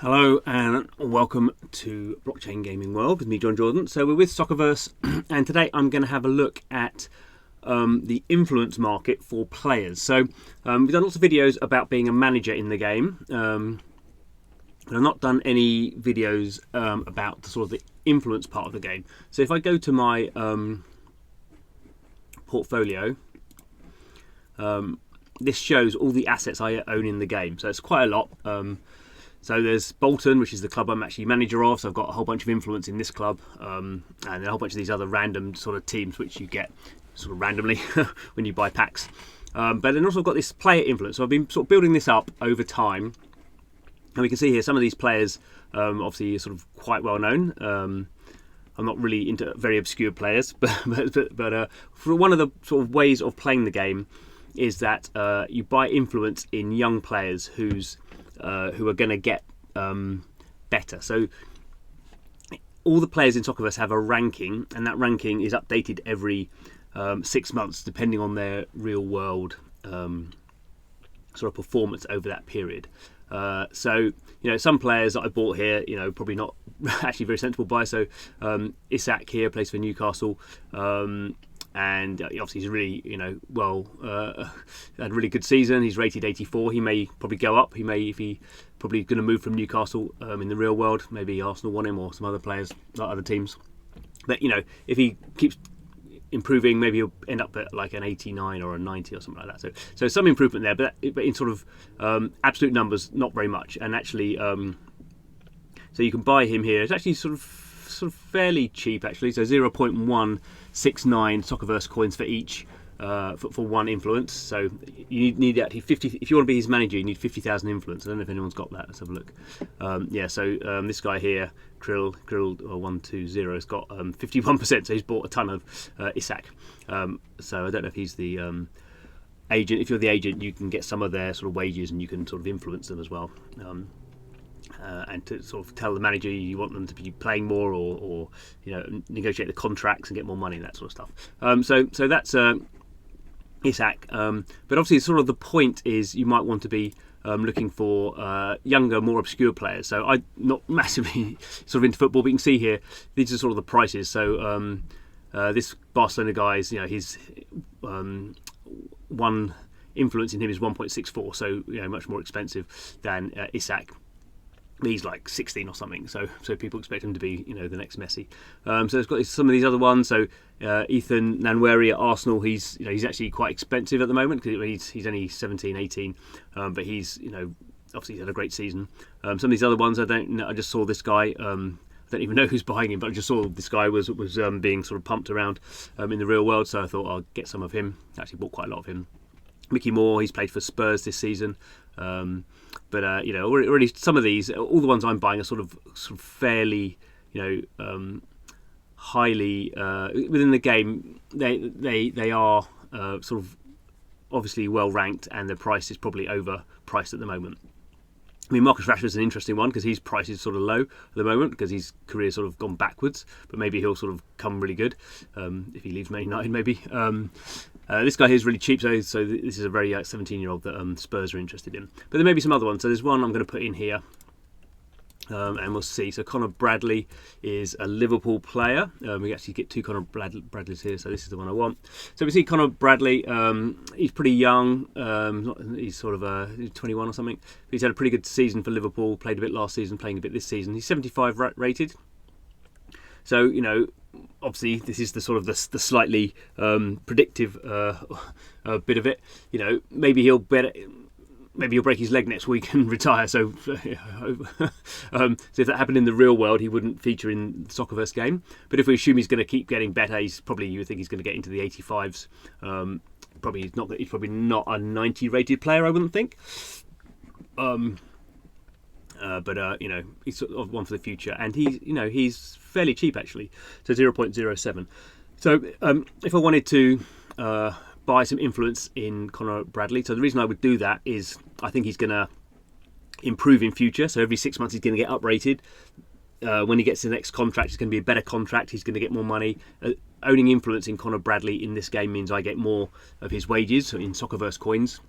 Hello and welcome to Blockchain Gaming World with me, John Jordan. So we're with SOCCERVERSE, and today I'm going to have a look at the influence market for players. So we've done lots of videos about being a manager in the game, and I've not done any videos about the sort of the influence part of the game. So if I go to my portfolio, this shows all the assets I own in the game. So it's quite a lot. So there's Bolton, which is the club I'm actually manager of. So I've got a whole bunch of influence in this club, and a whole bunch of these other random sort of teams which you get sort of randomly when you buy packs. But then also I've got this player influence. So I've been sort of building this up over time, and we can see here some of these players obviously are sort of quite well known. I'm not really into very obscure players, but for one of the sort of ways of playing the game is that you buy influence in young players who are going to get better. So all the players in SOCCERVERSE have a ranking, and that ranking is updated every 6 months depending on their real world sort of performance over that period. So some players that I bought here, probably not actually very sensible buy. So Isak here plays for Newcastle, and obviously he's really had a really good season. He's rated 84. He may probably go up. If he probably going to move from Newcastle in the real world. Maybe Arsenal want him, or some other players, like other teams. But if he keeps improving, maybe he'll end up at like an 89 or a 90 or something like that. So some improvement there, but in sort of absolute numbers, not very much. And actually, so you can buy him here. It's actually sort of fairly cheap actually. So 0.169 SOCCERVERSE coins for each for one influence. So you need actually 50. If you want to be his manager, you need 50,000 influence. I don't know if anyone's got that. Let's have a look. So this guy here, Krill 120, has got 51%. So he's bought a ton of Isak. So I don't know if he's the agent. If you're the agent, you can get some of their sort of wages, and you can sort of influence them as well. And to sort of tell the manager you want them to be playing more, or negotiate the contracts and get more money and that sort of stuff. So that's Isak. But obviously, sort of the point is you might want to be looking for younger, more obscure players. So I'm not massively sort of into football, but you can see here these are sort of the prices. So this Barcelona guy is, his one influence in him is 1.64, so much more expensive than Isak. He's like 16 or something, so people expect him to be, the next Messi. So it's got some of these other ones. So Ethan Nwaneri at Arsenal, he's actually quite expensive at the moment because he's only 17, 18, but he's obviously he's had a great season. Some of these other ones I just saw this guy. I don't even know who's buying him, but I just saw this guy was being sort of pumped around in the real world, so I thought I'll get some of him. Actually bought quite a lot of him. Mickey Moore, he's played for Spurs this season. But already some of these, all the ones I'm buying are sort of fairly, highly within the game. They are sort of obviously well ranked, and the price is probably overpriced at the moment. I mean, Marcus Rashford's an interesting one because his price is sort of low at the moment because his career's sort of gone backwards. But maybe he'll sort of come really good if he leaves Man United, maybe. This guy here is really cheap, so this is a very 17-year-old that Spurs are interested in. But there may be some other ones. So there's one I'm going to put in here, and we'll see. So Connor Bradley is a Liverpool player. We actually get two Connor Bradleys here, so this is the one I want. So we see Connor Bradley. He's pretty young. He's sort of 21 or something. He's had a pretty good season for Liverpool. Played a bit last season, playing a bit this season. He's 75 rated. So obviously this is the sort of the slightly predictive bit of it. Maybe he'll break his leg next week and retire. So if that happened in the real world, he wouldn't feature in the SOCCERVERSE game. But if we assume he's going to keep getting better, you would think he's going to get into the 85s. He's probably not a 90 rated player, I wouldn't think. But he's sort of one for the future, and he's fairly cheap actually, so 0.07. So if I wanted to buy some influence in Connor Bradley, so the reason I would do that is I think he's going to improve in future. So every 6 months he's going to get uprated. When he gets the next contract, it's going to be a better contract. He's going to get more money. Owning influence in Connor Bradley in this game means I get more of his wages in SOCCERVERSE coins.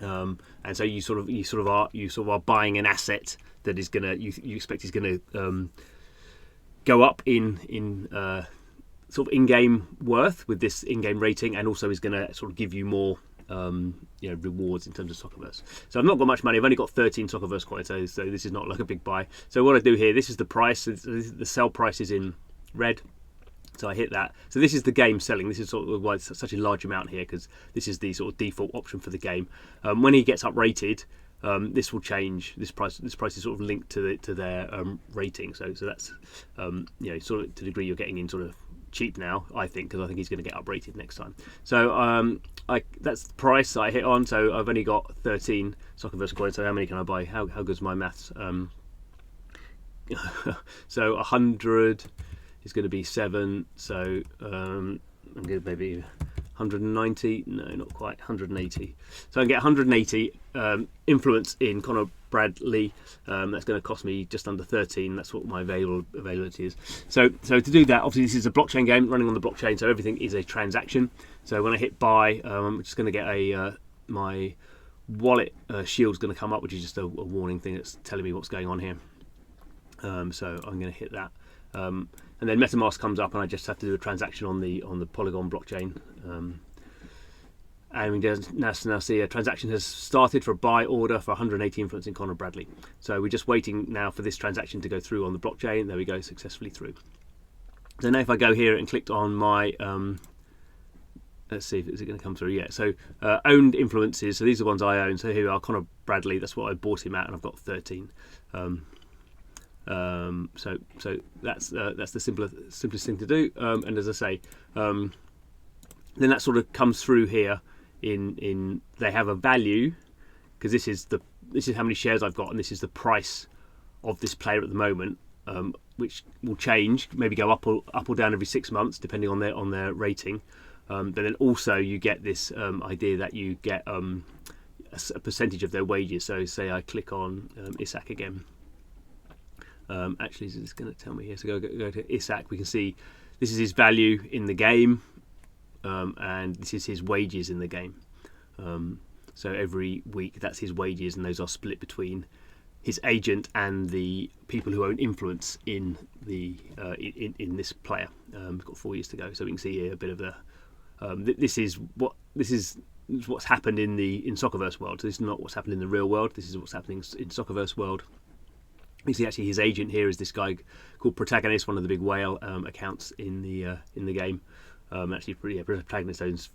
And so you sort of are buying an asset that is gonna you expect is gonna go up in sort of in-game worth with this in-game rating, and also is going to sort of give you more rewards in terms of SOCCERVERSE. So I've not got much money. I've only got 13 SOCCERVERSE coins, so this is not like a big buy. So what I do here, this is the price. The sell price is in red. So I hit that. So this is the game selling. This is sort of why it's such a large amount here, because this is the sort of default option for the game. When he gets uprated, this will change. This price is sort of linked to their rating. So that's sort of to the degree you're getting in sort of cheap now, I think, because I think he's going to get uprated next time. So that's the price I hit on. So I've only got 13 SOCCERVERSE coins. So how many can I buy? How good's my maths? So 100 is going to be 7. So I'm going to maybe 190. No, not quite. 180. So I can get 180 influence in Conor Bradley. That's going to cost me just under 13. That's what my availability is. So to do that, obviously this is a blockchain game running on the blockchain, so everything is a transaction. So when I hit buy, I'm just going to get my wallet shield's going to come up, which is just a warning thing that's telling me what's going on here. So I'm going to hit that, and then MetaMask comes up, and I just have to do a transaction on the Polygon blockchain. And we now see a transaction has started for a buy order for 180 influence in Conor Bradley. So we're just waiting now for this transaction to go through on the blockchain. There we go, successfully through. So now if I go here and clicked on my, let's see if it's going to come through. Yeah, so owned influences. So these are the ones I own. So here are Conor Bradley. That's what I bought him at, and I've got 13. So that's the simplest thing to do. And as I say, then that sort of comes through here. In they have a value, because this is how many shares I've got, and this is the price of this player at the moment, which will change, maybe go up or down every 6 months depending on their rating. But then also you get this idea that you get a percentage of their wages. So say I click on Isak again. Actually, it's going to tell me here. So go to Isak. We can see this is his value in the game. And this is his wages in the game. So every week that's his wages, and those are split between his agent and the people who own influence in the in this player. We've got 4 years to go, so we can see here a bit of the. This is what's happened in SOCCERVERSE world. So this is not what's happened in the real world. This is what's happening in SOCCERVERSE world. You see, actually, his agent here is this guy called Protagonist, one of the big whale accounts in the game. Actually, Protagonist owns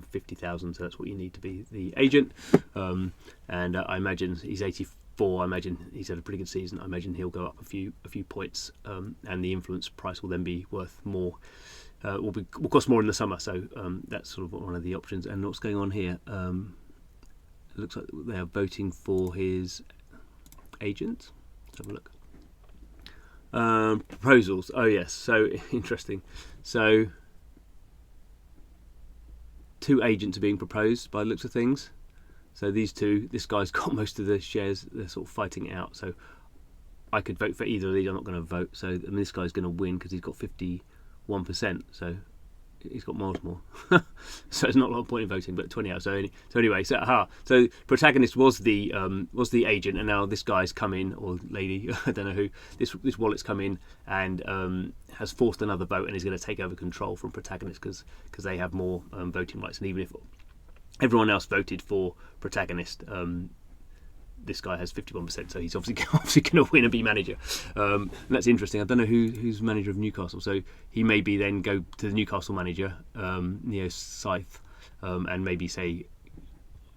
50,000, so that's what you need to be the agent. And I imagine he's 84. I imagine he's had a pretty good season. I imagine he'll go up a few points, and the influence price will then be worth more. Will cost more in the summer. So that's sort of one of the options. And what's going on here? It looks like they are voting for his agent. Let's have a look. Proposals. Oh yes. So interesting. So 2 agents are being proposed by the looks of things. So these two, this guy's got most of the shares. They're sort of fighting it out. So I could vote for either of these. I'm not going to vote. So this guy's going to win because he's got 51%. So he's got miles more. So it's not a lot of point in voting, but 20 out. So anyway, so Protagonist was the agent, and now this guy's come in, or lady, I don't know who. This wallet's come in and has forced another vote, and is going to take over control from Protagonist because they have more voting rights. And even if everyone else voted for Protagonist, this guy has 51%, so he's obviously going to win and be manager. And that's interesting. I don't know who's manager of Newcastle, so he maybe then go to the Newcastle manager, Neo Scythe, and maybe say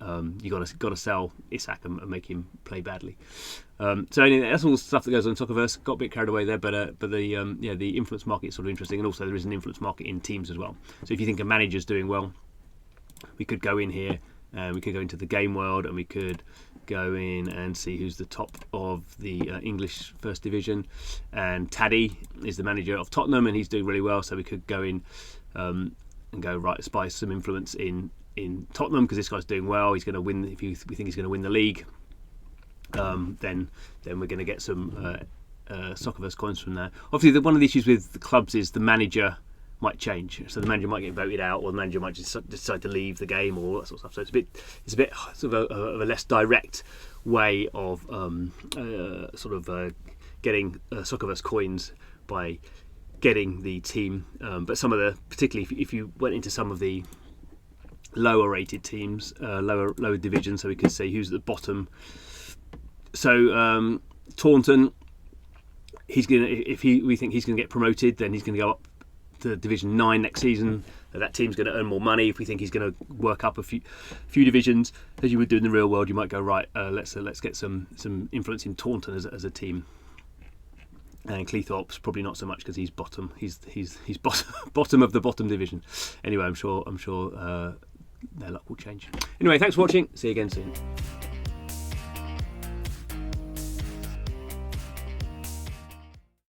you got to sell Isak and make him play badly. So anyway, that's all the stuff that goes on in SOCCERVERSE. Got a bit carried away there, but the influence market is sort of interesting, and also there is an influence market in teams as well. So if you think a manager's doing well, we could go in here. We could go into the game world, and we could go in and see who's the top of the English First Division. And Taddy is the manager of Tottenham, and he's doing really well. So we could go in and go right, spy some influence in Tottenham because this guy's doing well. He's going to win. If we think he's going to win the league, then we're going to get some SOCCERVERSE coins from there. Obviously, one of the issues with the clubs is the manager might change. So the manager might get voted out, or the manager might just decide to leave the game, or all that sort of stuff. So it's a bit sort of a less direct way of getting Soccerverse coins by getting the team. But some of the, particularly if you went into some of the lower rated teams, lower divisions, so we could see who's at the bottom. So Taunton, we think he's going to get promoted, then he's going to go up to Division 9 next season. That team's going to earn more money. If we think he's going to work up a few divisions, as you would do in the real world, you might go, right, let's get some influence in Taunton as a team. And Cleethorpes probably not so much, because he's bottom. He's bottom of the bottom division. Anyway, I'm sure their luck will change. Anyway, thanks for watching. See you again soon.